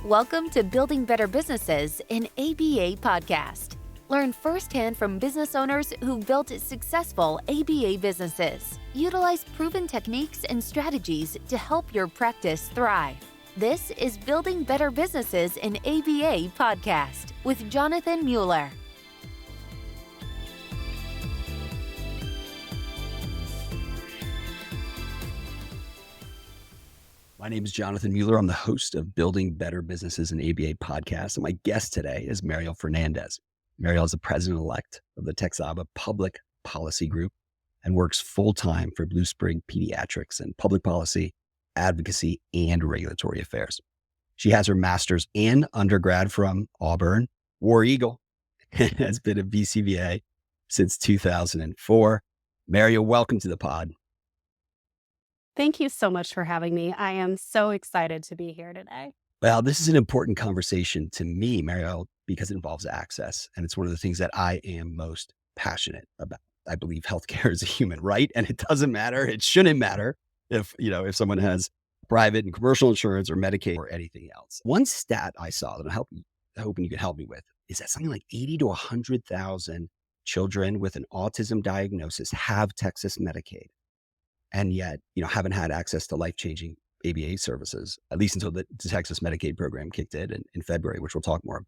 Welcome to Building Better Businesses, an ABA podcast. Learn firsthand from business owners who built successful ABA businesses. Utilize proven techniques and strategies to help your practice thrive. This is Building Better Businesses, an ABA podcast with Jonathan Mueller. My name is Jonathan Mueller. I'm the host of Building Better Businesses, an ABA podcast. And my guest today is Mariel Fernandez. Mariel is the president-elect of the TXABA Public Policy Group and works full-time for Blue Spring Pediatrics in public policy, advocacy, and regulatory affairs. She has her master's and undergrad from Auburn, War Eagle, and has been a BCBA since 2004. Mariel, welcome to the pod. Thank you so much for having me. I am so excited to be here today. Well, this is an important conversation to me, Mariel, because it involves access. And it's one of the things that I am most passionate about. I believe healthcare is a human right, and it doesn't matter. It shouldn't matter if someone has private and commercial insurance or Medicaid or anything else. One stat I saw that I'm hoping you could help me with is that something like 80 to 100,000 children with an autism diagnosis have Texas Medicaid. And yet, haven't had access to life-changing ABA services, at least until the Texas Medicaid program kicked in February, which we'll talk more about.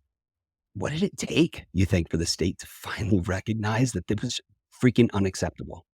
What did it take, you think, for the state to finally recognize that this was freaking unacceptable?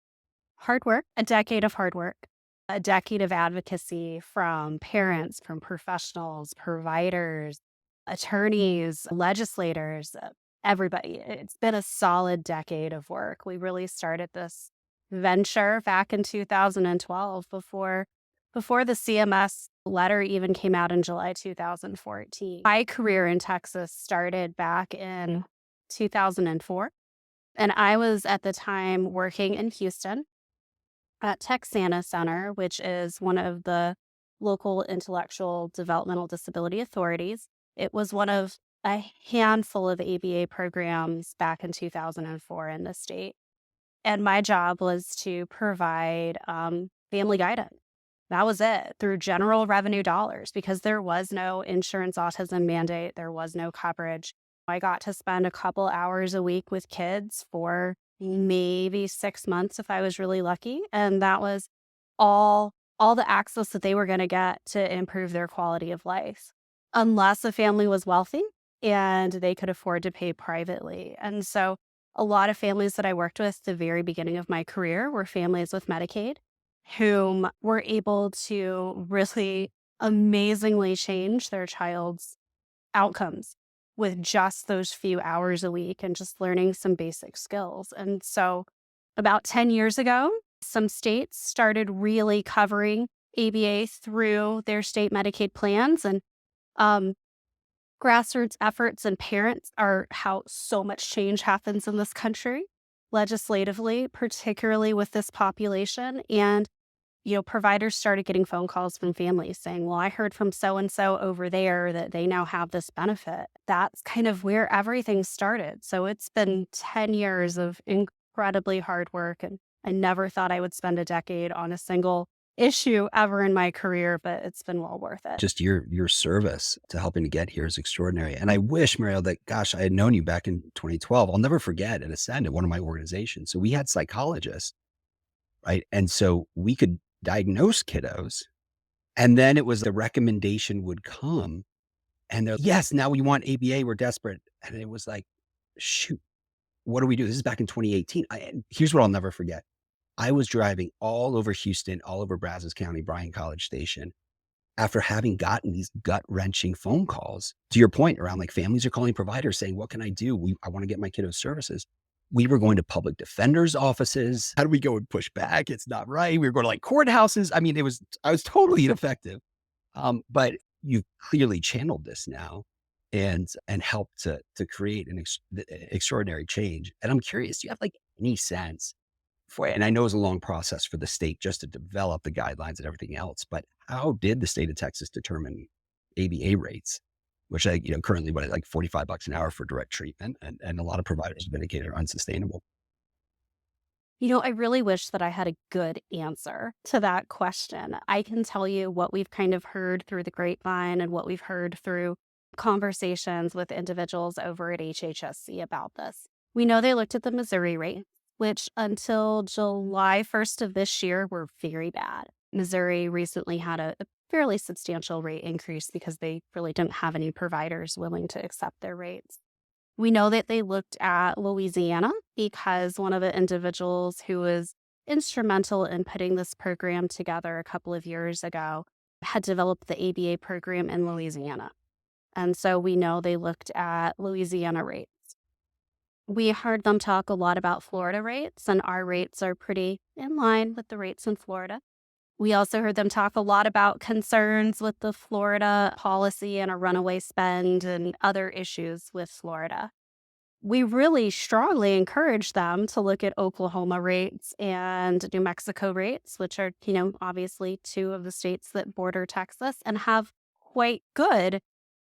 Hard work, a decade of hard work, a decade of advocacy from parents, from professionals, providers, attorneys, legislators, everybody. It's been a solid decade of work. We really started this venture back in 2012 before the CMS letter even came out in July 2014. My career in Texas started back in 2004, and I was at the time working in Houston at Texana Center, which is one of the local intellectual developmental disability authorities. It was one of a handful of ABA programs back in 2004 in the state. And my job was to provide family guidance. That was it, through general revenue dollars, because there was no insurance autism mandate. There was no coverage. I got to spend a couple hours a week with kids for maybe 6 months if I was really lucky. And that was all the access that they were going to get to improve their quality of life, unless a family was wealthy and they could afford to pay privately. And so a lot of families that I worked with at the very beginning of my career were families with Medicaid whom were able to really amazingly change their child's outcomes with just those few hours a week and just learning some basic skills. And so about 10 years ago, some states started really covering ABA through their state Medicaid plans, and grassroots efforts and parents are how so much change happens in this country legislatively, particularly with this population. And, providers started getting phone calls from families saying, well, I heard from so-and-so over there that they now have this benefit. That's kind of where everything started. So it's been 10 years of incredibly hard work. And I never thought I would spend a decade on a single issue ever in my career, but it's been well worth it. Just your service to helping to get here is extraordinary. And I wish, Mariel, that, I had known you back in 2012. I'll never forget at Ascend at one of my organizations. So we had psychologists, right? And so we could diagnose kiddos. And then it was the recommendation would come and they're, yes, now we want ABA. We're desperate. And it was like, shoot, what do we do? This is back in 2018. Here's what I'll never forget. I was driving all over Houston, all over Brazos County, Bryan College Station, after having gotten these gut-wrenching phone calls, to your point, around like families are calling providers saying, what can I do? I want to get my kiddos services. We were going to public defenders' offices. How do we go and push back? It's not right. We were going to like courthouses. I mean, I was totally ineffective. But you've clearly channeled this now and helped to create an extraordinary change. And I'm curious, do you have like any sense and I know it's a long process for the state just to develop the guidelines and everything else, but how did the state of Texas determine ABA rates, which currently like $45 an hour for direct treatment, and a lot of providers have indicated are unsustainable? I really wish that I had a good answer to that question. I can tell you what we've kind of heard through the grapevine and what we've heard through conversations with individuals over at HHSC about this. We know they looked at the Missouri rate, which until July 1st of this year were very bad. Missouri recently had a fairly substantial rate increase because they really didn't have any providers willing to accept their rates. We know that they looked at Louisiana because one of the individuals who was instrumental in putting this program together a couple of years ago had developed the ABA program in Louisiana. And so we know they looked at Louisiana rates. We heard them talk a lot about Florida rates, and our rates are pretty in line with the rates in Florida. We also heard them talk a lot about concerns with the Florida policy and a runaway spend and other issues with Florida. We really strongly encourage them to look at Oklahoma rates and New Mexico rates, which are, obviously two of the states that border Texas and have quite good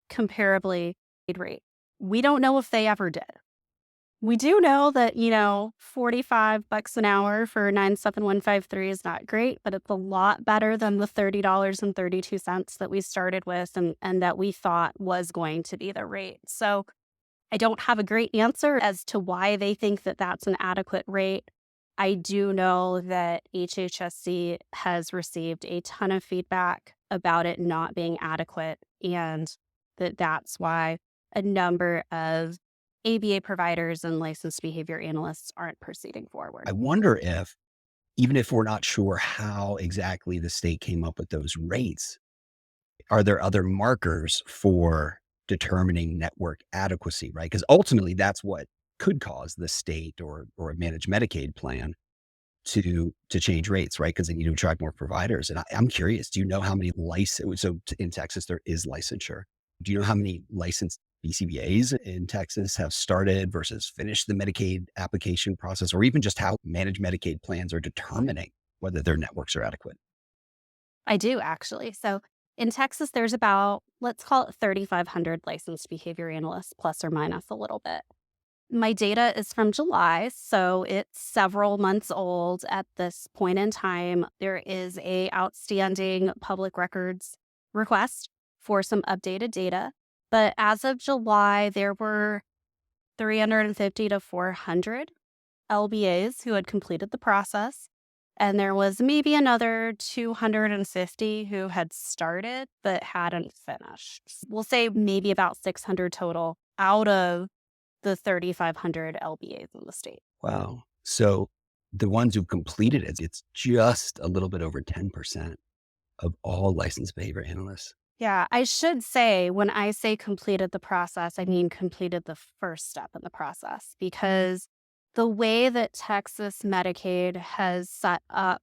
comparably paid rate. We don't know if they ever did. We do know that, $45 an hour for 97153 is not great, but it's a lot better than the $30.32 that we started with and that we thought was going to be the rate. So I don't have a great answer as to why they think that that's an adequate rate. I do know that HHSC has received a ton of feedback about it not being adequate, and that's why a number of ABA providers and licensed behavior analysts aren't proceeding forward. I wonder if, even if we're not sure how exactly the state came up with those rates, are there other markers for determining network adequacy, right? Because ultimately that's what could cause the state or a managed Medicaid plan to change rates, right? Because they need to attract more providers. And I'm curious, do you know how many in Texas there is licensure? Do you know how many licensed BCBAs in Texas have started versus finished the Medicaid application process, or even just how managed Medicaid plans are determining whether their networks are adequate? I do, actually. So in Texas, there's about, let's call it 3,500 licensed behavior analysts, plus or minus a little bit. My data is from July, so it's several months old at this point in time. There is a outstanding public records request for some updated data. But as of July, there were 350 to 400 LBAs who had completed the process. And there was maybe another 250 who had started but hadn't finished. We'll say maybe about 600 total out of the 3,500 LBAs in the state. Wow. So the ones who've completed it, it's just a little bit over 10% of all licensed behavior analysts. Yeah, I should say when I say completed the process, I mean completed the first step in the process, because the way that Texas Medicaid has set up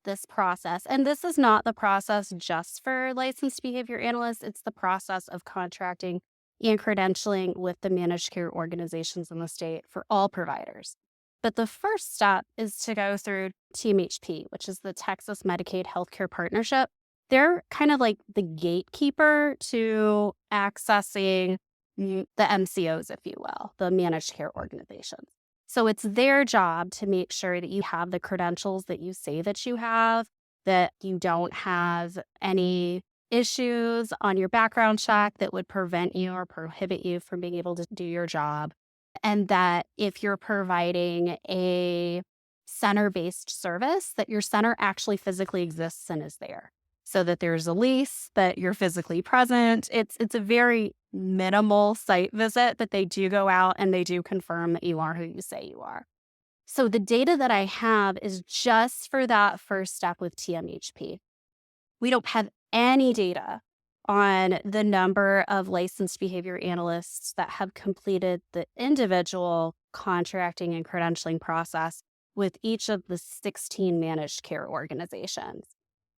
this process, and this is not the process just for licensed behavior analysts, it's the process of contracting and credentialing with the managed care organizations in the state for all providers. But the first step is to go through TMHP, which is the Texas Medicaid Healthcare Partnership. They're kind of like the gatekeeper to accessing the MCOs, if you will, the managed care organizations. So it's their job to make sure that you have the credentials that you say that you have, that you don't have any issues on your background check that would prevent you or prohibit you from being able to do your job. And that if you're providing a center-based service, that your center actually physically exists and is there. So that there's a lease, that you're physically present. It's a very minimal site visit, but they do go out and they do confirm that you are who you say you are. So the data that I have is just for that first step with TMHP. We don't have any data on the number of licensed behavior analysts that have completed the individual contracting and credentialing process with each of the 16 managed care organizations.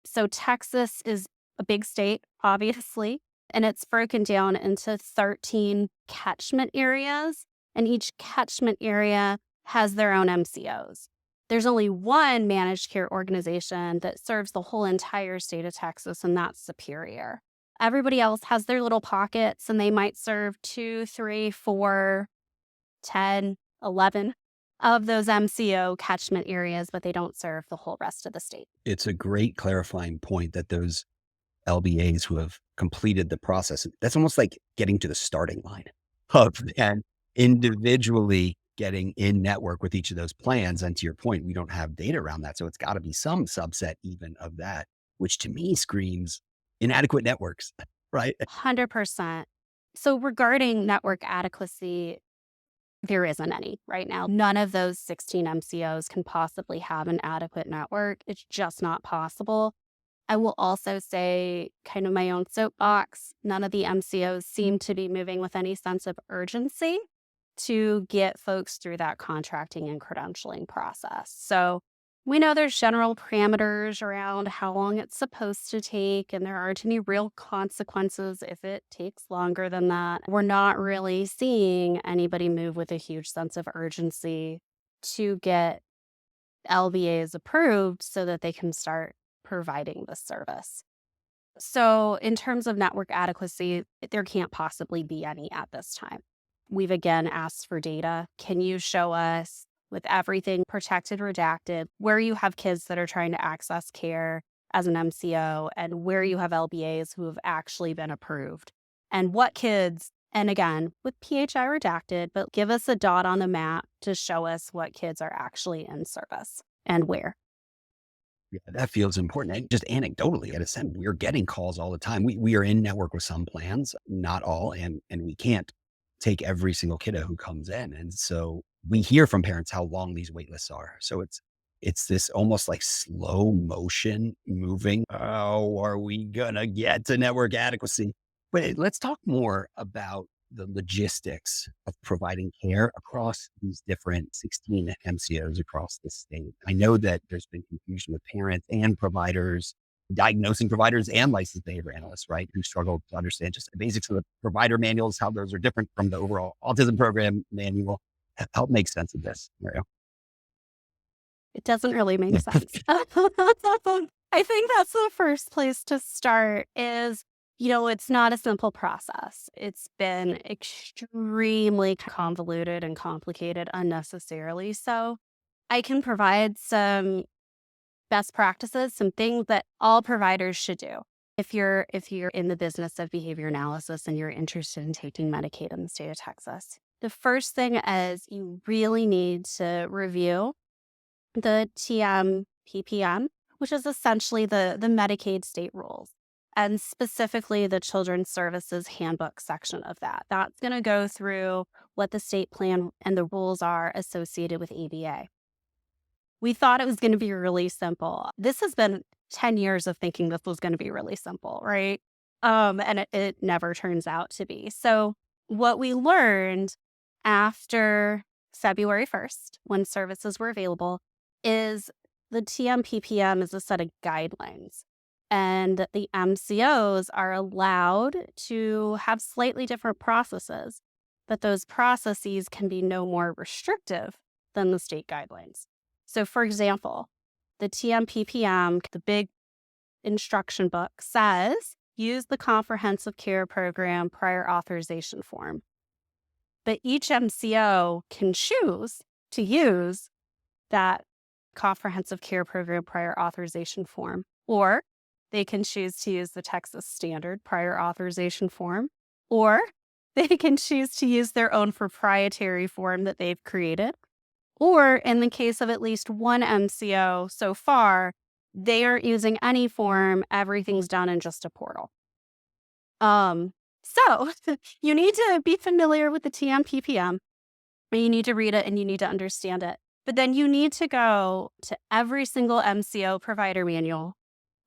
So Texas is a big state, obviously, and it's broken down into 13 catchment areas, and each catchment area has their own MCOs. There's only one managed care organization that serves the whole entire state of Texas, and that's Superior. Everybody else has their little pockets, and they might serve 2, 3, 4, 10, 11 of those MCO catchment areas, but they don't serve the whole rest of the state. It's a great clarifying point that those LBAs who have completed the process. That's almost like getting to the starting line of then individually getting in network with each of those plans. And to your point, we don't have data around that. So it's got to be some subset even of that, which to me screams inadequate networks, right? 100%. So regarding network adequacy, there isn't any right now. None of those 16 MCOs can possibly have an adequate network. It's just not possible. I will also say, kind of my own soapbox, none of the MCOs seem to be moving with any sense of urgency to get folks through that contracting and credentialing process. So we know there's general parameters around how long it's supposed to take, and there aren't any real consequences if it takes longer than that. We're not really seeing anybody move with a huge sense of urgency to get LBAs approved so that they can start providing the service. So in terms of network adequacy, there can't possibly be any at this time. We've again asked for data. Can you show us, with everything protected, redacted, where you have kids that are trying to access care as an MCO and where you have LBAs who have actually been approved? And what kids, and again, with PHI redacted, but give us a dot on the map to show us what kids are actually in service and where. Yeah, that feels important. And just anecdotally, at Ascend, we're getting calls all the time. We are in network with some plans, not all, and we can't take every single kiddo who comes in. And so we hear from parents how long these wait lists are. So it's this almost like slow motion moving. Oh, are we gonna get to network adequacy? But let's talk more about the logistics of providing care across these different 16 MCOs across the state. I know that there's been confusion with parents and providers, diagnosing providers and licensed behavior analysts, right, who struggle to understand just the basics of the provider manuals, how those are different from the overall autism program manual. Help make sense of this, Mariel. It doesn't really make sense. I think that's the first place to start is, it's not a simple process. It's been extremely convoluted and complicated unnecessarily. So I can provide some best practices, some things that all providers should do. If you're in the business of behavior analysis and you're interested in taking Medicaid in the state of Texas, the first thing is you really need to review the TMPPM, which is essentially the Medicaid state rules, and specifically the Children's Services Handbook section of that. That's going to go through what the state plan and the rules are associated with ABA. We thought it was going to be really simple. This has been 10 years of thinking this was going to be really simple, right? And it never turns out to be. So what we learned after February 1st, when services were available, is the TMPPM is a set of guidelines, and the MCOs are allowed to have slightly different processes, but those processes can be no more restrictive than the state guidelines. So, for example, the TMPPM, the big instruction book, says use the Comprehensive Care Program prior authorization form. But each MCO can choose to use that Comprehensive Care Program prior authorization form, or they can choose to use the Texas Standard prior authorization form, or they can choose to use their own proprietary form that they've created. Or in the case of at least one MCO so far, they aren't using any form. Everything's done in just a portal. So you need to be familiar with the TMPPM, and you need to read it and you need to understand it. But then you need to go to every single MCO provider manual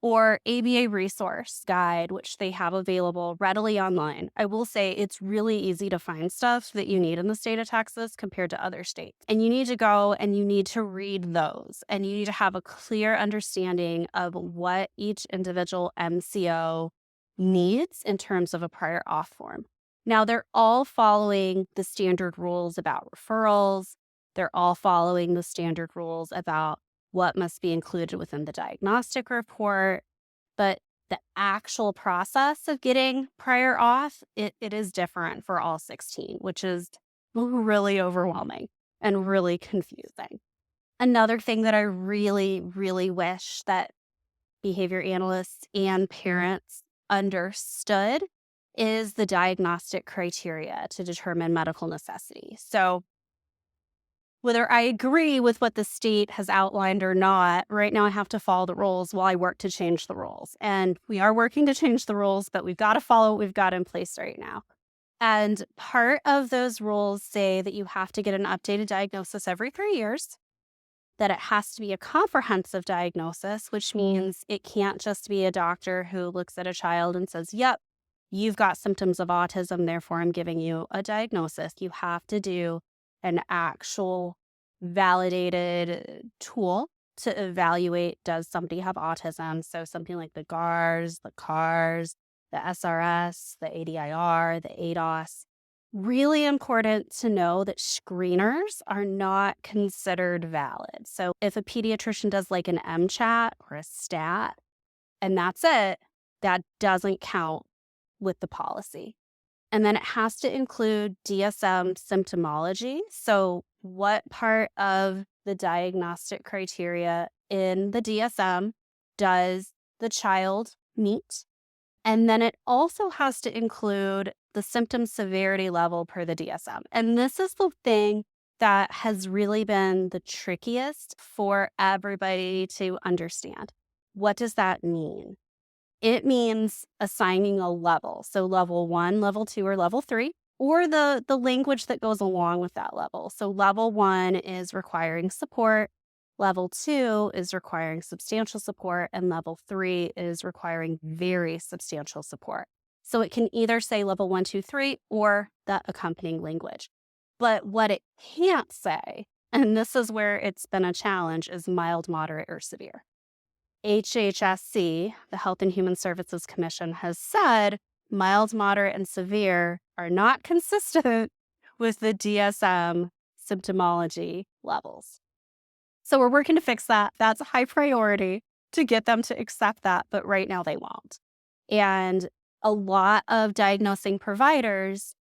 or ABA resource guide, which they have available readily online. I will say it's really easy to find stuff that you need in the state of Texas compared to other states. And you need to go and you need to read those. And you need to have a clear understanding of what each individual MCO needs in terms of a prior auth form. Now, they're all following the standard rules about referrals. They're all following the standard rules about what must be included within the diagnostic report. But the actual process of getting prior auth, it is different for all 16, which is really overwhelming and really confusing. Another thing that I really, really wish that behavior analysts and parents understood is the diagnostic criteria to determine medical necessity. So whether I agree with what the state has outlined or not, right now I have to follow the rules while I work to change the rules. And we are working to change the rules, but we've got to follow what we've got in place right now. And part of those rules say that you have to get an updated diagnosis every 3 years, that it has to be a comprehensive diagnosis, which means it can't just be a doctor who looks at a child and says, yep, you've got symptoms of autism, therefore I'm giving you a diagnosis. You have to do an actual validated tool to evaluate, does somebody have autism? So something like the GARS, the CARS, the SRS, the ADIR, the ADOS. Really important to know that screeners are not considered valid. So if a pediatrician does like an MCHAT or a STAT, and that's it, that doesn't count with the policy. And then it has to include DSM symptomology. So what part of the diagnostic criteria in the DSM does the child meet? And then it also has to include the symptom severity level per the DSM. And this is the thing that has really been the trickiest for everybody to understand. What does that mean? It means assigning a level. So level 1, level 2, or level 3, or the language that goes along with that level. So level 1 is requiring support. Level 2 is requiring substantial support, and level 3 is requiring very substantial support. So it can either say level 1, 2, 3, or that accompanying language. But what it can't say, and this is where it's been a challenge, is mild, moderate, or severe. HHSC, the Health and Human Services Commission, has said mild, moderate, and severe are not consistent with the DSM symptomology levels. So we're working to fix that. That's a high priority to get them to accept that, but right now they won't. And a lot of diagnosing providers,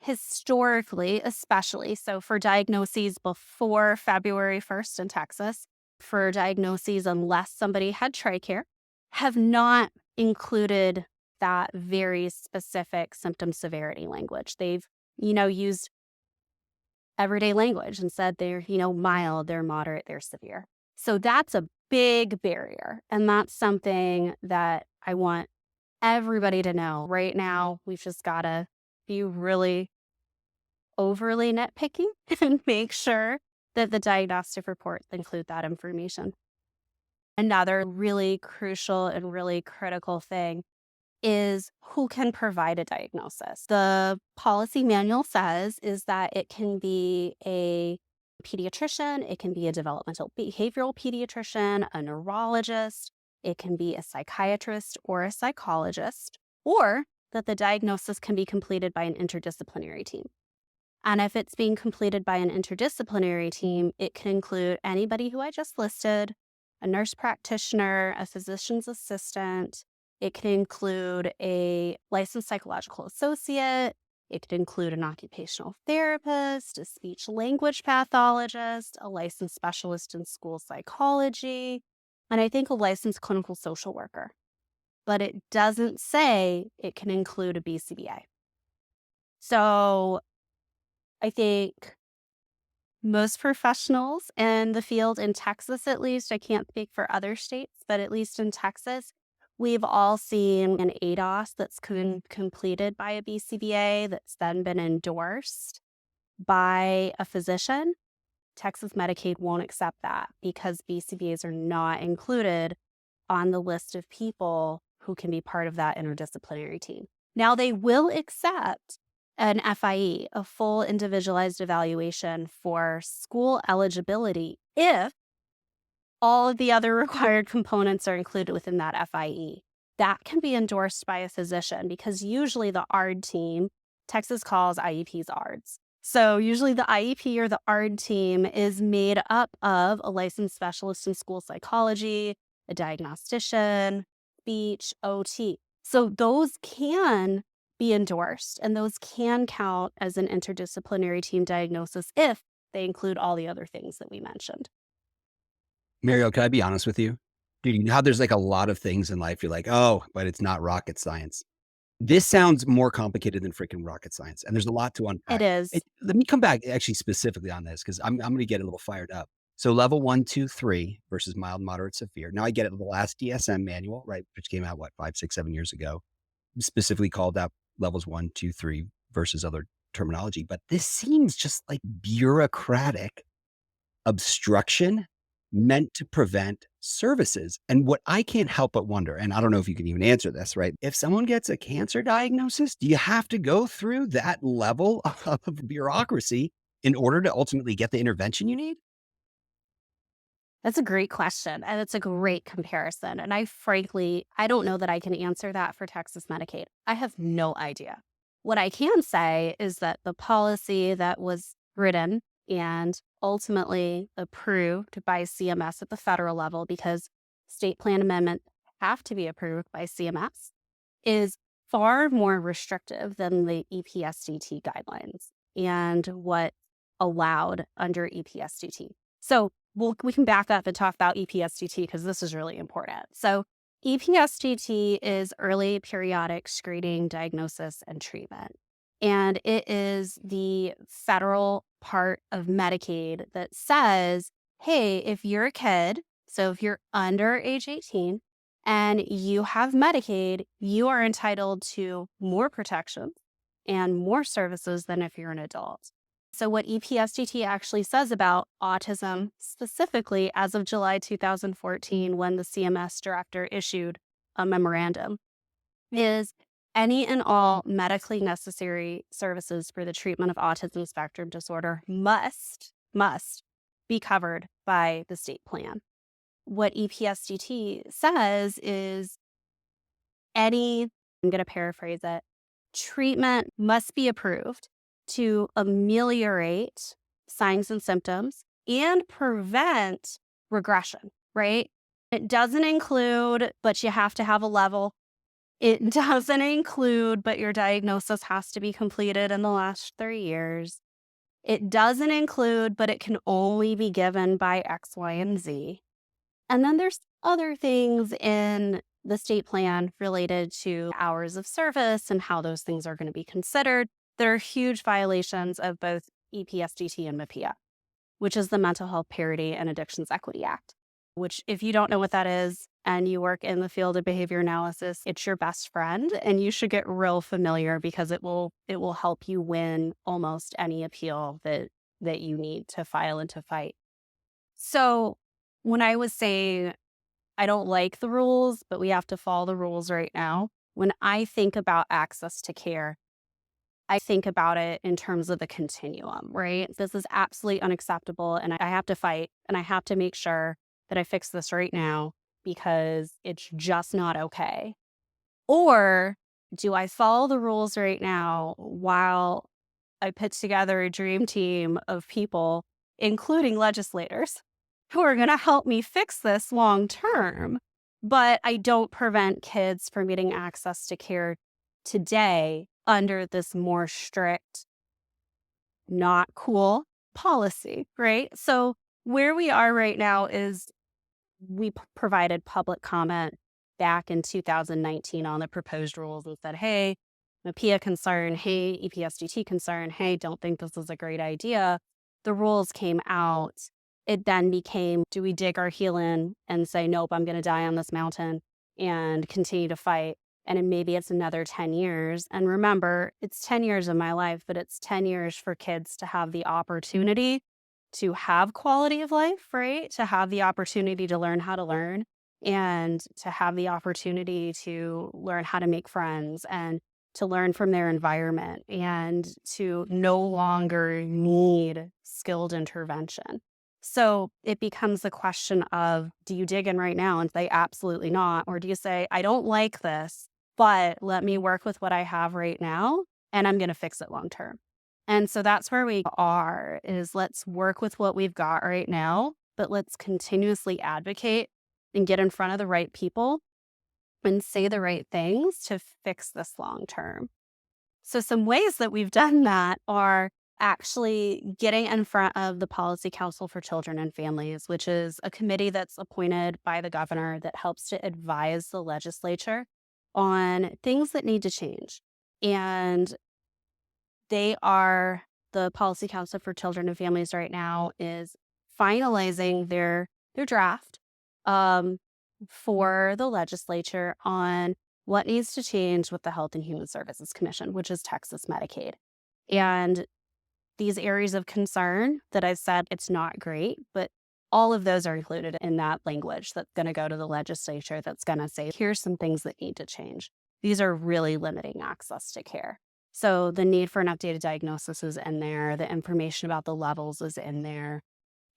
historically, especially, so for diagnoses before February 1st in Texas, for diagnoses unless somebody had TRICARE, have not included that very specific symptom severity language. They've, used everyday language and said they're, mild, they're moderate, they're severe. So that's a big barrier. And that's something that I want everybody to know. Right now, we've just got to be really overly nitpicking and make sure that the diagnostic reports include that information. Another really crucial and really critical thing is who can provide a diagnosis. The policy manual says is that it can be a pediatrician, it can be a developmental behavioral pediatrician, a neurologist, it can be a psychiatrist or a psychologist, or that the diagnosis can be completed by an interdisciplinary team. And if it's being completed by an interdisciplinary team, it can include anybody who I just listed, a nurse practitioner, a physician's assistant. It can include a licensed psychological associate. It could include an occupational therapist, a speech language pathologist, a licensed specialist in school psychology, and I think a licensed clinical social worker. But it doesn't say it can include a BCBA. So I think most professionals in the field in Texas, at least, I can't speak for other states, but at least in Texas, we've all seen an ADOS that's been completed by a BCBA that's then been endorsed by a physician. Texas Medicaid won't accept that because BCBAs are not included on the list of people who can be part of that interdisciplinary team. Now, they will accept an FIE, a full individualized evaluation for school eligibility, if all of the other required components are included within that FIE. That can be endorsed by a physician because usually the ARD team, Texas calls IEPs ARDs. So usually the IEP or the ARD team is made up of a licensed specialist in school psychology, a diagnostician, speech, OT. So those can be endorsed, and those can count as an interdisciplinary team diagnosis if they include all the other things that we mentioned. Mariel, can I be honest with you? Dude, you know how there's like a lot of things in life you're like, oh, but it's not rocket science. This sounds more complicated than freaking rocket science, and there's a lot to It unpack. is. Let me come back actually specifically on this because I'm gonna get a little fired up. So level 1, 2, 3 versus mild, moderate, severe. Now I get it. The last DSM manual, right, which came out what 5, 6, 7 years ago, specifically called out levels 1, 2, 3 versus other terminology. But this seems just like bureaucratic obstruction meant to prevent services. And what I can't help but wonder, and I don't know if you can even answer this, right? If someone gets a cancer diagnosis, do you have to go through that level of bureaucracy in order to ultimately get the intervention you need? That's a great question, and it's a great comparison. And I don't know that I can answer that for Texas Medicaid. I have no idea. What I can say is that the policy that was written and ultimately approved by CMS at the federal level, because state plan amendments have to be approved by CMS, is far more restrictive than the EPSDT guidelines and what allowed under EPSDT. So we can back up and talk about EPSDT because this is really important. So EPSDT is early periodic screening, diagnosis, and treatment. And it is the federal part of Medicaid that says, hey, if you're a kid, so if you're under age 18 and you have Medicaid, you are entitled to more protection and more services than if you're an adult. So what EPSDT actually says about autism, specifically as of July 2014, when the CMS director issued a memorandum, is any and all medically necessary services for the treatment of autism spectrum disorder must be covered by the state plan. What EPSDT says is I'm going to paraphrase it, treatment must be approved to ameliorate signs and symptoms and prevent regression, right? It doesn't include, but you have to have a level. It doesn't include, but your diagnosis has to be completed in the last 3 years. It doesn't include, but it can only be given by X, Y, and Z. And then there's other things in the state plan related to hours of service and how those things are going to be considered. There are huge violations of both EPSDT and MAPIA, which is the Mental Health Parity and Addictions Equity Act, which if you don't know what that is and you work in the field of behavior analysis, it's your best friend and you should get real familiar because it will help you win almost any appeal that you need to file and to fight. So when I was saying I don't like the rules, but we have to follow the rules right now, when I think about access to care, I think about it in terms of the continuum, right? This is absolutely unacceptable and I have to fight and I have to make sure that I fix this right now because it's just not okay. Or do I follow the rules right now while I put together a dream team of people, including legislators, who are going to help me fix this long term, but I don't prevent kids from getting access to care today under this more strict, not cool policy, right? So where we are right now is we provided public comment back in 2019 on the proposed rules and said, hey, MAPIA concern, hey, EPSDT concern, hey, don't think this is a great idea. The rules came out. It then became, do we dig our heel in and say, nope, I'm going to die on this mountain and continue to fight? And then maybe it's another 10 years. And remember, it's 10 years of my life, but it's 10 years for kids to have the opportunity to have quality of life, right? To have the opportunity to learn how to learn and to have the opportunity to learn how to make friends and to learn from their environment and to no longer need skilled intervention. So it becomes the question of, do you dig in right now and say, absolutely not? Or do you say, I don't like this, but let me work with what I have right now and I'm going to fix it long term. And so that's where we are, is let's work with what we've got right now, but let's continuously advocate and get in front of the right people and say the right things to fix this long term. So some ways that we've done that are actually getting in front of the Policy Council for Children and Families, which is a committee that's appointed by the governor that helps to advise the legislature on things that need to change. And the Policy Council for Children and Families right now is finalizing their draft um, for the legislature on what needs to change with the Health and Human Services Commission, which is Texas Medicaid. And these areas of concern that I've said it's not great, but all of those are included in that language that's going to go to the legislature that's going to say, here's some things that need to change. These are really limiting access to care. So the need for an updated diagnosis is in there. The information about the levels is in there.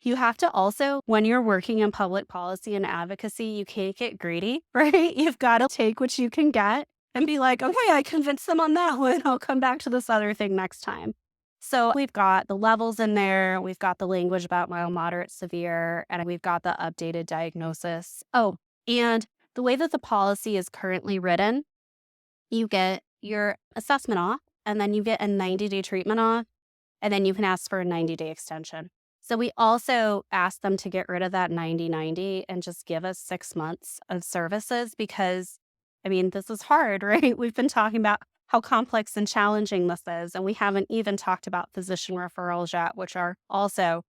You have to also, when you're working in public policy and advocacy, you can't get greedy, right? You've got to take what you can get and be like, okay, I convinced them on that one. I'll come back to this other thing next time. So we've got the levels in there. We've got the language about mild, moderate, severe, and we've got the updated diagnosis. Oh, and the way that the policy is currently written, you get your assessment off, and then you get a 90-day treatment off, and then you can ask for a 90-day extension. So we also asked them to get rid of that 90-90 and just give us 6 months of services because, I mean, this is hard, right? We've been talking about how complex and challenging this is, and we haven't even talked about physician referrals yet, which are also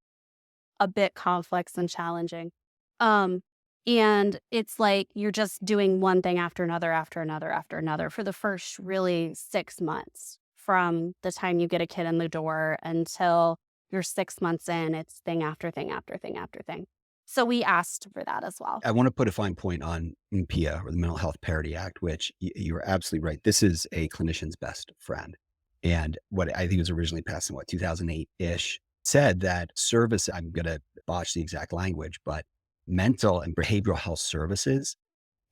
a bit complex and challenging. And it's like you're just doing one thing after another, after another, after another for the first really 6 months from the time you get a kid in the door until you're 6 months in, it's thing after thing after thing after thing. So we asked for that as well. I want to put a fine point on MPA, or the Mental Health Parity Act, which you're absolutely right. This is a clinician's best friend. And what I think was originally passed in 2008-ish said that service, I'm going to botch the exact language, but mental and behavioral health services,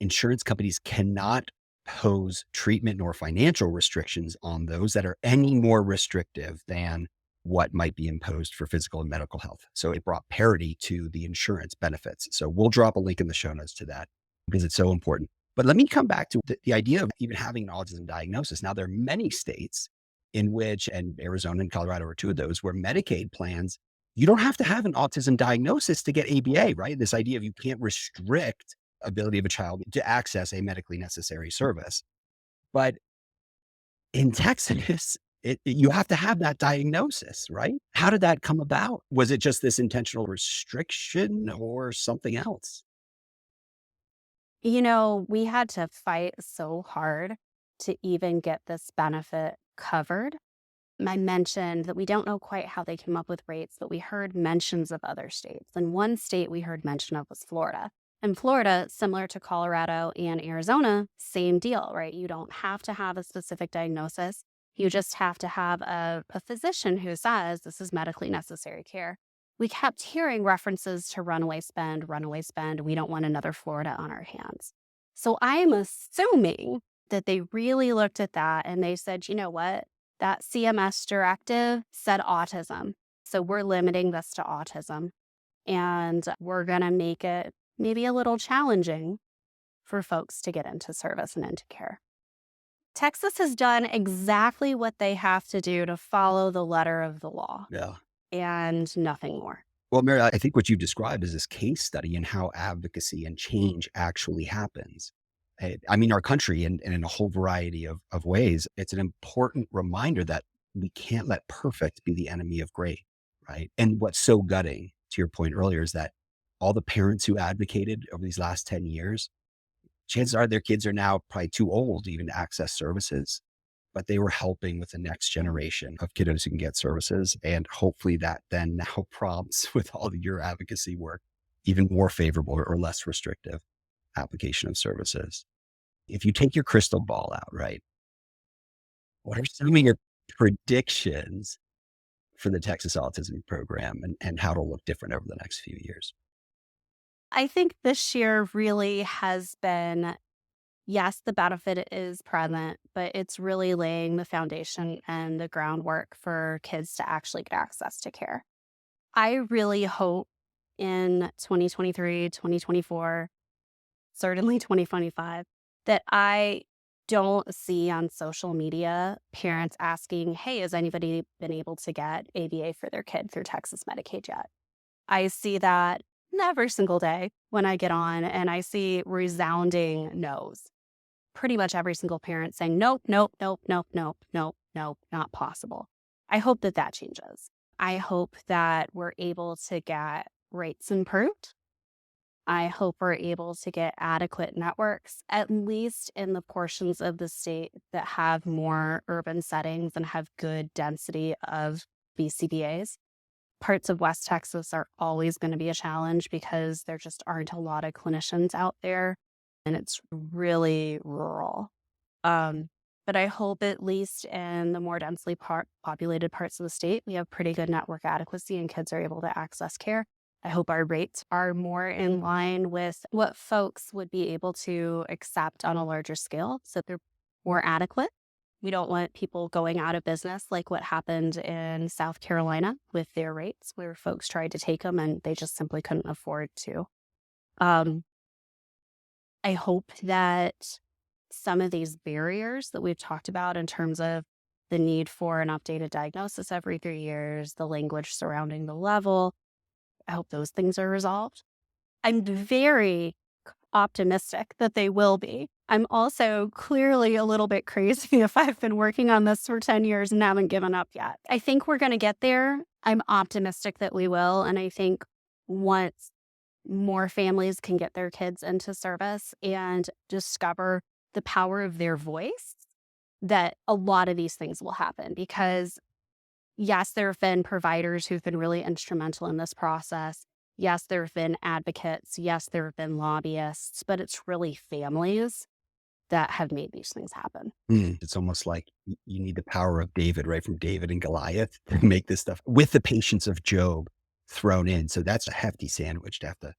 insurance companies cannot pose treatment nor financial restrictions on those that are any more restrictive than what might be imposed for physical and medical health. So it brought parity to the insurance benefits. So we'll drop a link in the show notes to that because it's so important. But let me come back to the idea of even having an autism diagnosis. Now, there are many states in which, and Arizona and Colorado are two of those, where Medicaid plans, you don't have to have an autism diagnosis to get ABA, right? This idea of you can't restrict ability of a child to access a medically necessary service. But in Texas, you have to have that diagnosis, right? How did that come about? Was it just this intentional restriction or something else? You know, we had to fight so hard to even get this benefit covered. I mentioned that we don't know quite how they came up with rates, but we heard mentions of other states. And one state we heard mention of was Florida. And Florida, similar to Colorado and Arizona, same deal, right? You don't have to have a specific diagnosis. You just have to have a physician who says this is medically necessary care. We kept hearing references to runaway spend, runaway spend. We don't want another Florida on our hands. So I am assuming that they really looked at that and they said, you know what? That CMS directive said autism. So we're limiting this to autism. And we're going to make it maybe a little challenging for folks to get into service and into care. Texas has done exactly what they have to do to follow the letter of the law. Yeah. And nothing more. Well, Mary, I think what you've described is this case study in how advocacy and change actually happens. I mean, our country, and in a whole variety of ways, it's an important reminder that we can't let perfect be the enemy of great, right? And what's so gutting, to your point earlier, is that all the parents who advocated over these last 10 years, chances are their kids are now probably too old to even access services, but they were helping with the next generation of kiddos who can get services. And hopefully that then now prompts, with all of your advocacy work, even more favorable or less restrictive application of services. If you take your crystal ball out, right, what are some of your predictions for the Texas Autism Program and how it'll look different over the next few years? I think this year really has been, yes, the benefit is present, but it's really laying the foundation and the groundwork for kids to actually get access to care. I really hope in 2023, 2024, certainly 2025, that I don't see on social media parents asking, hey, has anybody been able to get ABA for their kid through Texas Medicaid yet? I see that every single day when I get on, and I see resounding no's. Pretty much every single parent saying, nope, nope, nope, nope, nope, nope, nope, not possible. I hope that that changes. I hope that we're able to get rates improved. I hope we're able to get adequate networks, at least in the portions of the state that have more urban settings and have good density of BCBAs. Parts of West Texas are always going to be a challenge because there just aren't a lot of clinicians out there, and it's really rural. But I hope at least in the more densely populated parts of the state, we have pretty good network adequacy and kids are able to access care. I hope our rates are more in line with what folks would be able to accept on a larger scale, so they're more adequate. We don't want people going out of business like what happened in South Carolina with their rates, where folks tried to take them and they just simply couldn't afford to. I hope that some of these barriers that we've talked about in terms of the need for an updated diagnosis every 3 years, the language surrounding the level, I hope those things are resolved. I'm very optimistic that they will be. I'm also clearly a little bit crazy if I've been working on this for 10 years and haven't given up yet. I think we're going to get there. I'm optimistic that we will. And I think once more families can get their kids into service and discover the power of their voice, that a lot of these things will happen. Because yes, there have been providers who've been really instrumental in this process. Yes, there have been advocates. Yes, there have been lobbyists, but it's really families that have made these things happen. It's almost like you need the power of David, right? From David and Goliath to make this stuff with the patience of Job thrown in. So that's a hefty sandwich to have to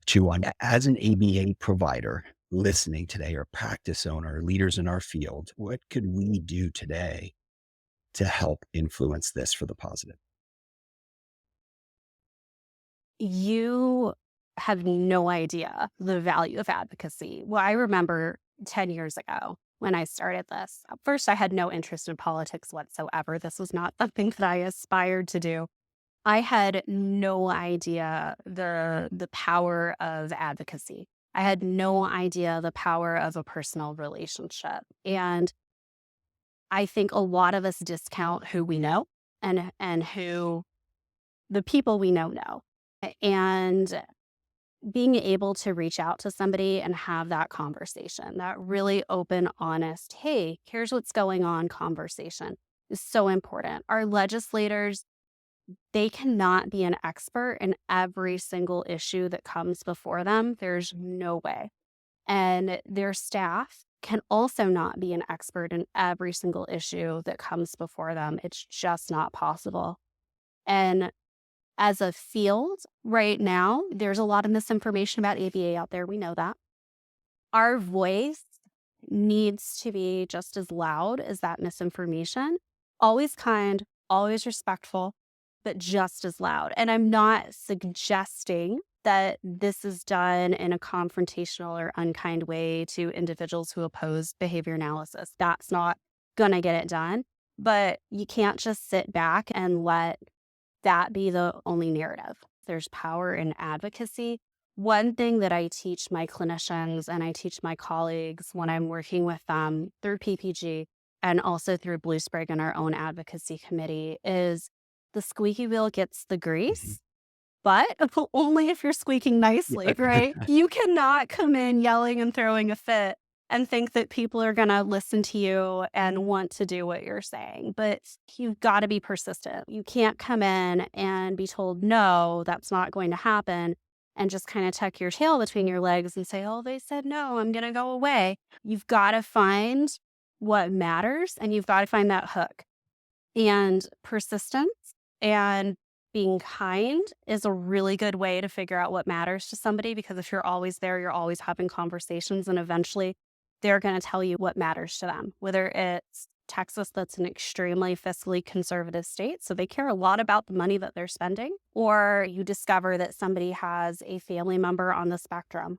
chew on. As an ABA provider listening today, or practice owner, leaders in our field, what could we do today to help influence this for the positive? You have no idea the value of advocacy. Well, I remember 10 years ago when I started this. At first, I had no interest in politics whatsoever. This was not something that I aspired to do. I had no idea the power of advocacy. I had no idea the power of a personal relationship. And I think a lot of us discount who we know and who the people we know. And being able to reach out to somebody and have that conversation, that really open, honest, hey, here's what's going on conversation is so important. Our legislators, they cannot be an expert in every single issue that comes before them. There's no way. And their staff can also not be an expert in every single issue that comes before them. It's just not possible. And as a field right now, there's a lot of misinformation about ABA out there. We know that. Our voice needs to be just as loud as that misinformation. Always kind, always respectful, but just as loud. And I'm not suggesting that this is done in a confrontational or unkind way to individuals who oppose behavior analysis. That's not going to get it done. But you can't just sit back and let that be the only narrative. There's power in advocacy. One thing that I teach my clinicians and I teach my colleagues when I'm working with them through PPG and also through Blue Sprig and our own advocacy committee is the squeaky wheel gets the grease, but only if you're squeaking nicely, right? You cannot come in yelling and throwing a fit and think that people are going to listen to you and want to do what you're saying. But you've got to be persistent. You can't come in and be told, no, that's not going to happen, and just kind of tuck your tail between your legs and say, oh, they said no, I'm going to go away. You've got to find what matters, and you've got to find that hook. And persistence and being kind is a really good way to figure out what matters to somebody, because if you're always there, you're always having conversations, and eventually they're going to tell you what matters to them, whether it's Texas, that's an extremely fiscally conservative state, so they care a lot about the money that they're spending, or you discover that somebody has a family member on the spectrum.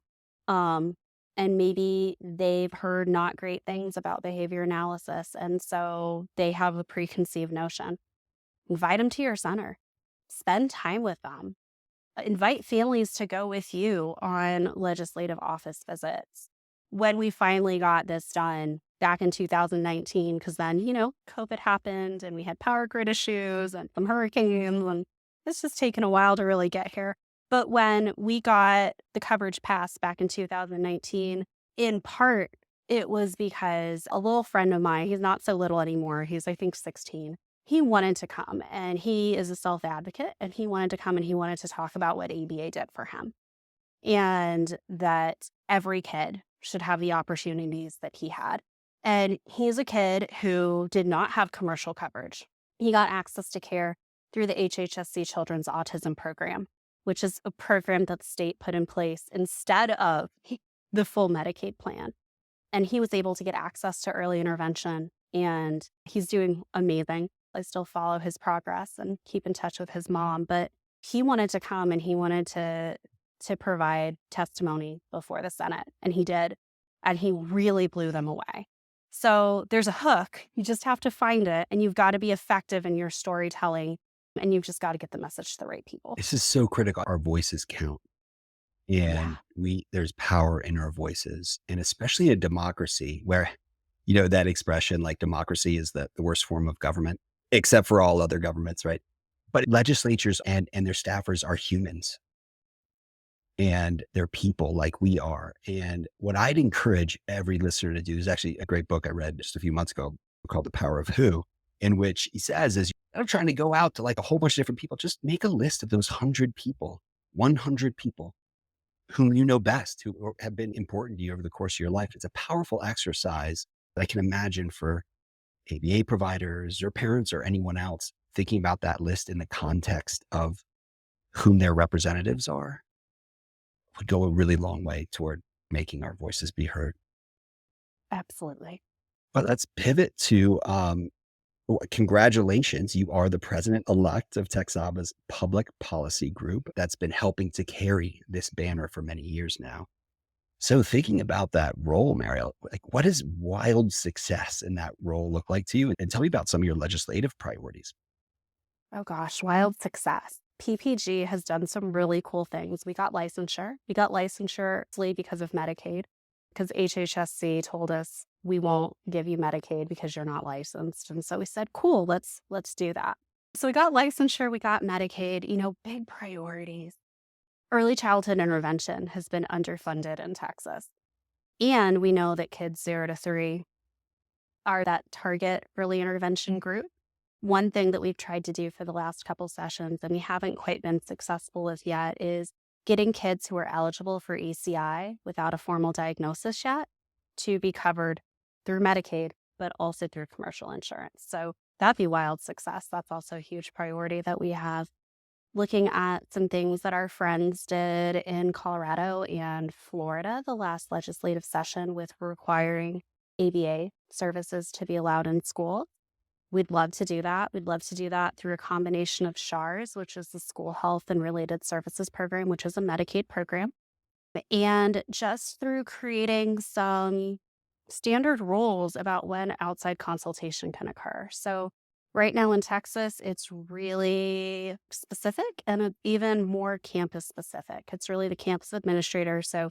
And and maybe they've heard not great things about behavior analysis, and so they have a preconceived notion. Invite them to your center. Spend time with them. Invite families to go with you on legislative office visits. When we finally got this done back in 2019, because then, COVID happened and we had power grid issues and some hurricanes, and it's just taken a while to really get here. But when we got the coverage passed back in 2019, in part, it was because a little friend of mine, he's not so little anymore, he's, I think, 16. He wanted to come, and he is a self-advocate, and he wanted to come and he wanted to talk about what ABA did for him, and that every kid should have the opportunities that he had. And he's a kid who did not have commercial coverage. He got access to care through the HHSC Children's Autism Program, which is a program that the state put in place instead of the full Medicaid plan. And he was able to get access to early intervention, and he's doing amazing. I still follow his progress and keep in touch with his mom, but he wanted to come and he wanted to provide testimony before the Senate, and he did, and he really blew them away. So there's a hook. You just have to find it, and you've got to be effective in your storytelling, and you've just got to get the message to the right people. This is so critical. Our voices count. And there's power in our voices, and especially in a democracy where, that expression, like democracy is the worst form of government, except for all other governments, right? But legislatures and their staffers are humans, and they're people like we are. And what I'd encourage every listener to do is actually a great book I read just a few months ago called The Power of Who, in which he says is, I'm trying to go out to like a whole bunch of different people. Just make a list of those 100 people, 100 people whom you know best, who have been important to you over the course of your life. It's a powerful exercise that I can imagine for ABA providers or parents or anyone else thinking about that list in the context of whom their representatives are would go a really long way toward making our voices be heard. Absolutely. But let's pivot to congratulations. You are the president-elect of TXABA's public policy group that's been helping to carry this banner for many years now. So thinking about that role, Mariel, like what does wild success in that role look like to you? And tell me about some of your legislative priorities. Oh gosh, wild success. PPG has done some really cool things. We got licensure. We got licensure because of Medicaid, because HHSC told us we won't give you Medicaid because you're not licensed. And so we said, cool, let's do that. So we got licensure, we got Medicaid, big priorities. Early childhood intervention has been underfunded in Texas. And we know that kids 0 to 3 are that target early intervention group. One thing that we've tried to do for the last couple sessions, and we haven't quite been successful with yet, is getting kids who are eligible for ECI without a formal diagnosis yet to be covered through Medicaid, but also through commercial insurance. So that'd be wild success. That's also a huge priority that we have. Looking at some things that our friends did in Colorado and Florida the last legislative session with requiring ABA services to be allowed in school. We'd love to do that. We'd love to do that through a combination of SHARS, which is the School Health and Related Services Program, which is a Medicaid program, and just through creating some standard rules about when outside consultation can occur. So right now in Texas, it's really specific and even more campus specific. It's really the campus administrator, so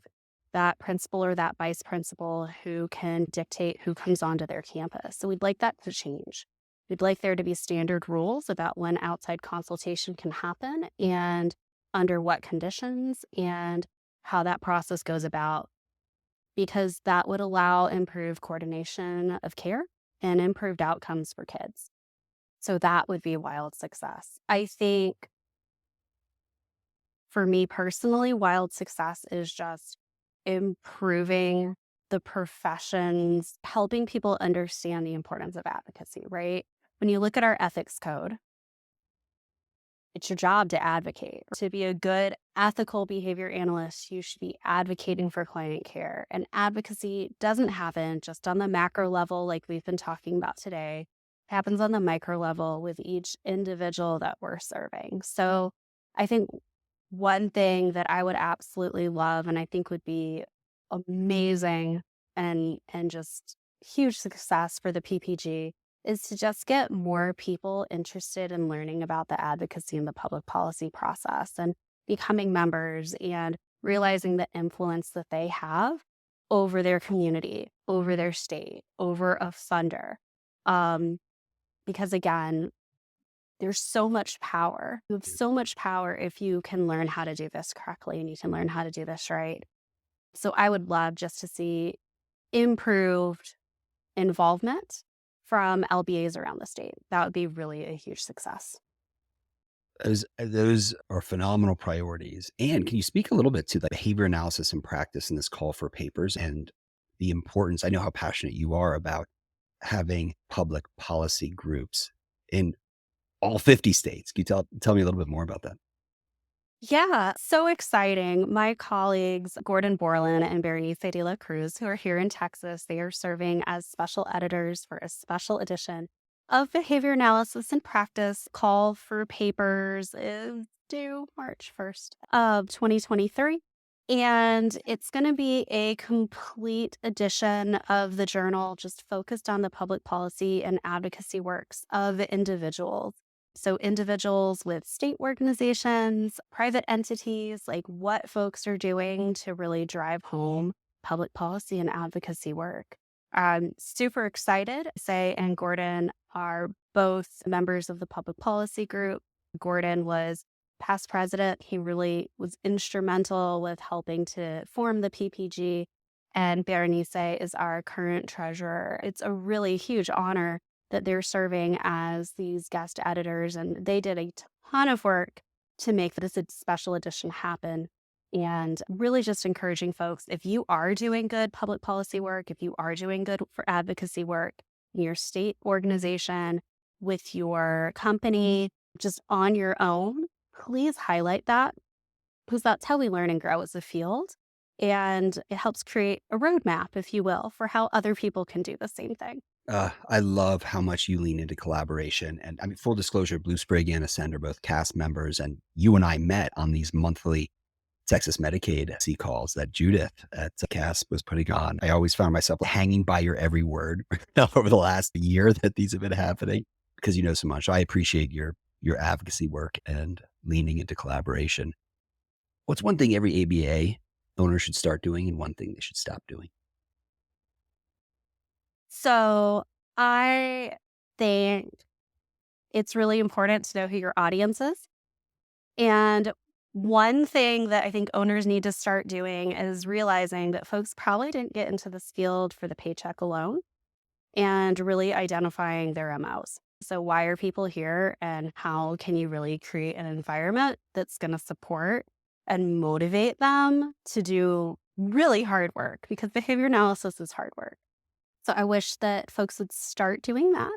that principal or that vice principal, who can dictate who comes onto their campus. So we'd like that to change. We'd like there to be standard rules about when outside consultation can happen and under what conditions and how that process goes about, because that would allow improved coordination of care and improved outcomes for kids. So that would be a wild success. I think for me personally, wild success is just improving the professions, helping people understand the importance of advocacy, right? When you look at our ethics code, it's your job to advocate. To be a good ethical behavior analyst, you should be advocating for client care. And advocacy doesn't happen just on the macro level like we've been talking about today. It happens on the micro level with each individual that we're serving. So I think one thing that I would absolutely love, and I think would be amazing and just huge success for the PPG is to just get more people interested in learning about the advocacy and the public policy process and becoming members and realizing the influence that they have over their community, over their state, over a funder. Because again, there's so much power. You have so much power if you can learn how to do this correctly and you can learn how to do this right. So I would love just to see improved involvement from LBAs around the state. That would be really a huge success. Those are phenomenal priorities. And can you speak a little bit to the behavior analysis and practice in this call for papers and the importance? I know how passionate you are about having public policy groups in all 50 states. Can you tell me a little bit more about that? Yeah, so exciting. My colleagues, Gordon Borland and Berenice de la Cruz, who are here in Texas, they are serving as special editors for a special edition of Behavior Analysis and Practice. Call for papers is due March 1st of 2023. And it's going to be a complete edition of the journal just focused on the public policy and advocacy works of individuals. So individuals with state organizations, private entities, like what folks are doing to really drive home public policy and advocacy work. I'm super excited. Say and Gordon are both members of the public policy group. Gordon was past president. He really was instrumental with helping to form the PPG. And Berenice is our current treasurer. It's a really huge honor that they're serving as these guest editors, and they did a ton of work to make this special edition happen. And really just encouraging folks, if you are doing good public policy work, if you are doing good for advocacy work in your state organization, with your company, just on your own, please highlight that, because that's how we learn and grow as a field. And it helps create a roadmap, if you will, for how other people can do the same thing. I love how much you lean into collaboration. And I mean, full disclosure, Blue Sprig and Ascend are both cast members. And you and I met on these monthly Texas Medicaid C calls that Judith at CASP was putting on. I always found myself hanging by your every word over the last year that these have been happening because you know so much. I appreciate your advocacy work and leaning into collaboration. What's one thing every ABA owner should start doing and one thing they should stop doing? So I think it's really important to know who your audience is. And one thing that I think owners need to start doing is realizing that folks probably didn't get into this field for the paycheck alone and really identifying their MOs. So why are people here and how can you really create an environment that's going to support and motivate them to do really hard work, because behavior analysis is hard work. So I wish that folks would start doing that.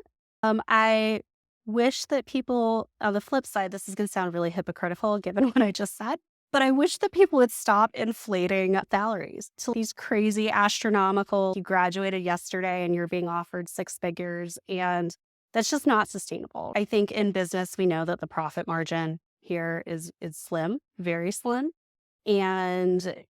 I wish that people, on the flip side, this is going to sound really hypocritical given what I just said, but I wish that people would stop inflating salaries to these crazy astronomical, you graduated yesterday and you're being offered six figures, and that's just not sustainable. I think in business, we know that the profit margin here is slim, very slim. And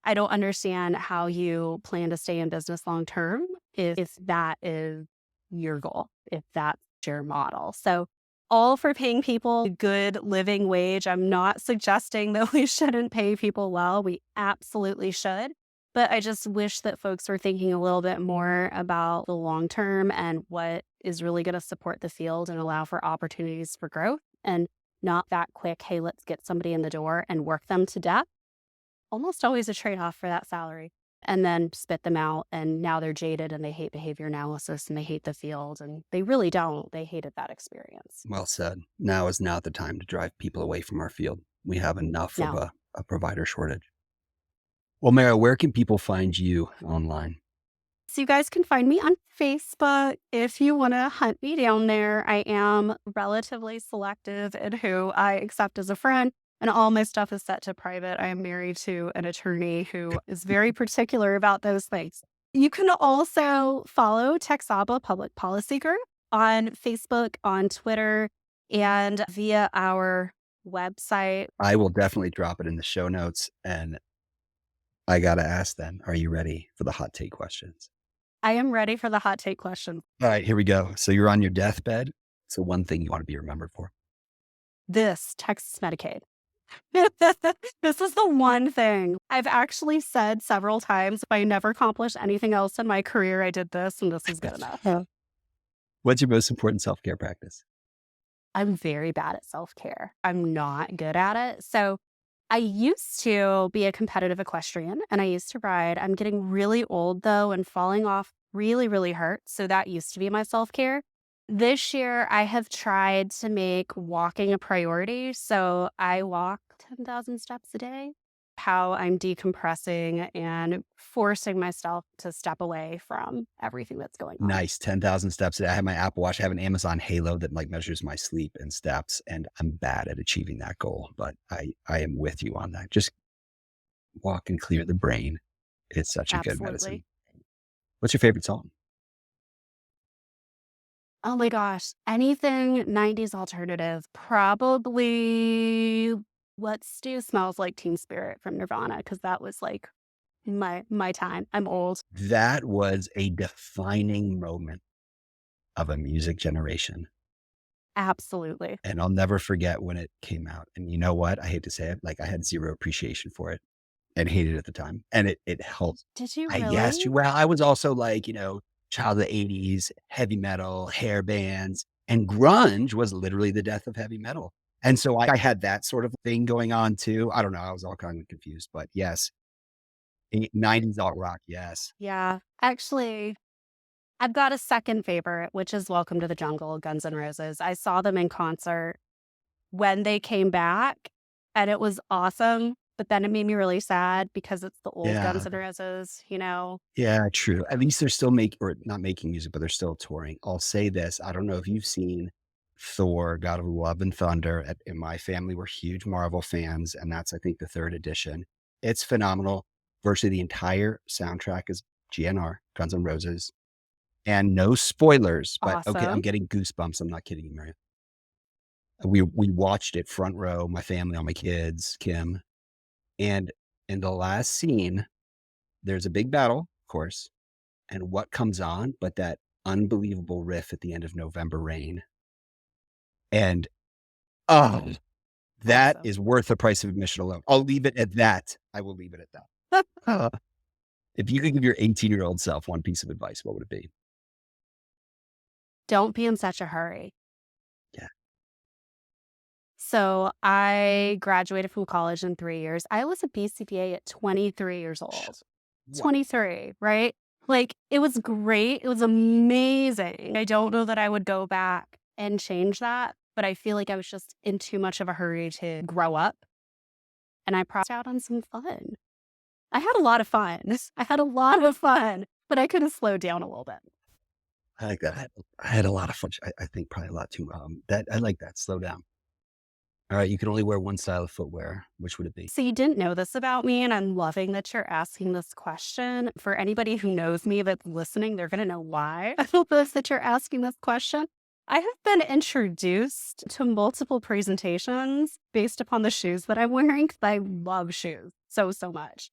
I don't understand how you plan to stay in business long term if that is your goal, if that's your model. So all for paying people a good living wage. I'm not suggesting that we shouldn't pay people well. We absolutely should. But I just wish that folks were thinking a little bit more about the long term and what is really going to support the field and allow for opportunities for growth, and not that quick, hey, let's get somebody in the door and work them to death. Almost always a trade-off for that salary, and then spit them out. And now they're jaded and they hate behavior analysis and they hate the field, and they really don't. They hated that experience. Well said. Now is not the time to drive people away from our field. We have enough of a provider shortage. Well, Mariel, where can people find you online? So you guys can find me on Facebook if you want to hunt me down there. I am relatively selective in who I accept as a friend, and all my stuff is set to private. I am married to an attorney who is very particular about those things. You can also follow TXABA Public Policy Group on Facebook, on Twitter, and via our website. I will definitely drop it in the show notes. And I got to ask then, are you ready for the hot take questions? I am ready for the hot take question. All right, here we go. So you're on your deathbed. So one thing you want to be remembered for. This Texas Medicaid. This is the one thing I've actually said several times. If I never accomplished anything else in my career, I did this, and this is good enough. What's your most important self-care practice? I'm very bad at self-care. I'm not good at it. So I used to be a competitive equestrian and I used to ride. I'm getting really old though, and falling off really, really hurts. So that used to be my self-care. This year, I have tried to make walking a priority. So I walk 10,000 steps a day. How I'm decompressing and forcing myself to step away from everything that's going on. Nice. 10,000 steps a day. I have my Apple Watch. I have an Amazon Halo that like measures my sleep and steps, and I'm bad at achieving that goal, but I am with you on that. Just walk and clear the brain. It's such a good medicine. Absolutely. What's your favorite song? Oh my gosh. Anything 90s alternative. Probably What Stu Smells Like Teen Spirit from Nirvana, because that was like my time. I'm old. That was a defining moment of a music generation. Absolutely. And I'll never forget when it came out. And you know what? I hate to say it, like I had zero appreciation for it and hated it at the time. And it helped. Did you I really? guessed you. Well, I was also like, child of the 80s, heavy metal, hair bands, and grunge was literally the death of heavy metal. And so I had that sort of thing going on too. I don't know. I was all kind of confused, but yes. 90s alt rock. Yes. Yeah. Actually, I've got a second favorite, which is Welcome to the Jungle, Guns N' Roses. I saw them in concert when they came back and it was awesome. But then it made me really sad because it's the old Guns Yeah. N' Roses, you know? Yeah, true. At least they're still or not making music, but they're still touring. I'll say this. I don't know if you've seen Thor, God of Love and Thunder. In my family, we're huge Marvel fans, and that's, I think, the third edition. It's phenomenal. Virtually the entire soundtrack is GNR, Guns N' Roses. And no spoilers, but okay, I'm Awesome. getting goosebumps. I'm not kidding you, Mariel. We watched it front row, my family, all my kids, Kim. And in the last scene, there's a big battle, of course. And what comes on but that unbelievable riff at the end of November Rain. And oh, that Awesome. is worth the price of admission alone. I'll leave it at that. I will leave it at that. If you could give your 18-year-old self one piece of advice, what would it be? Don't be in such a hurry. Yeah. So I graduated from college in 3 years. I was a BCBA at 23 years old. What? 23, right? Like, it was great. It was amazing. I don't know that I would go back and change that, but I feel like I was just in too much of a hurry to grow up. And I probably out on some fun. I had a lot of fun. I had a lot of fun, but I could have slowed down a little bit. I like that. I had a lot of fun. I think probably a lot too. That I like that. Slow down. All right, you can only wear one style of footwear. Which would it be? So you didn't know this about me, and I'm loving that you're asking this question. For anybody who knows me that's listening, they're going to know why I feel this that you're asking this question. I have been introduced to multiple presentations based upon the shoes that I'm wearing because I love shoes so much.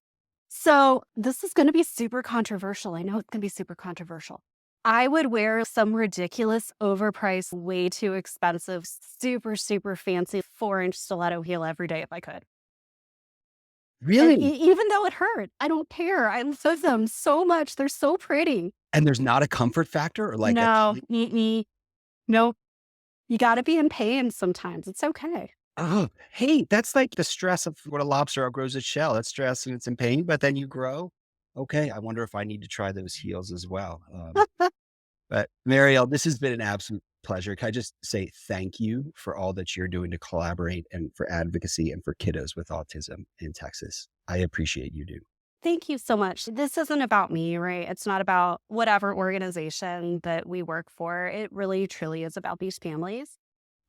So this is going to be super controversial. I know it's going to be super controversial. I would wear some ridiculous, overpriced, way too expensive, super fancy 4-inch stiletto heel every day if I could. And Really? even though it hurt, I don't care. I love them so much. They're so pretty. And there's not a comfort factor or like No, nope. You got to be in pain sometimes. It's okay. oh, hey, that's like the stress of when a lobster outgrows its shell. It's stress and it's in pain, but then you grow. Okay, I wonder if I need to try those heels as well. But Mariel, this has been an absolute pleasure. Can I just say thank you for all that you're doing to collaborate and for advocacy and for kiddos with autism in Texas? I appreciate you, dude. Thank you so much. This isn't about me, right? It's not about whatever organization that we work for. It really, truly is about these families.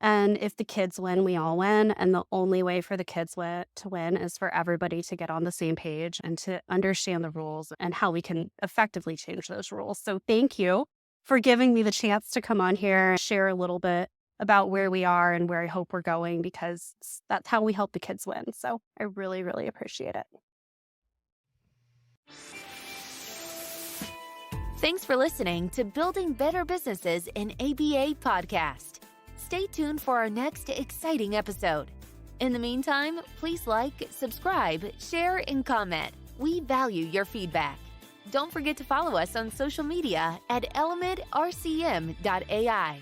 And if the kids win, we all win. And the only way for the kids to win is for everybody to get on the same page and to understand the rules and how we can effectively change those rules. So thank you for giving me the chance to come on here and share a little bit about where we are and where I hope we're going, because that's how we help the kids win. So I really, really appreciate it. Thanks for listening to Building Better Businesses in ABA podcast. Stay tuned for our next exciting episode. In the meantime, please like, subscribe, share, and comment. We value your feedback. Don't forget to follow us on social media at elementrcm.ai.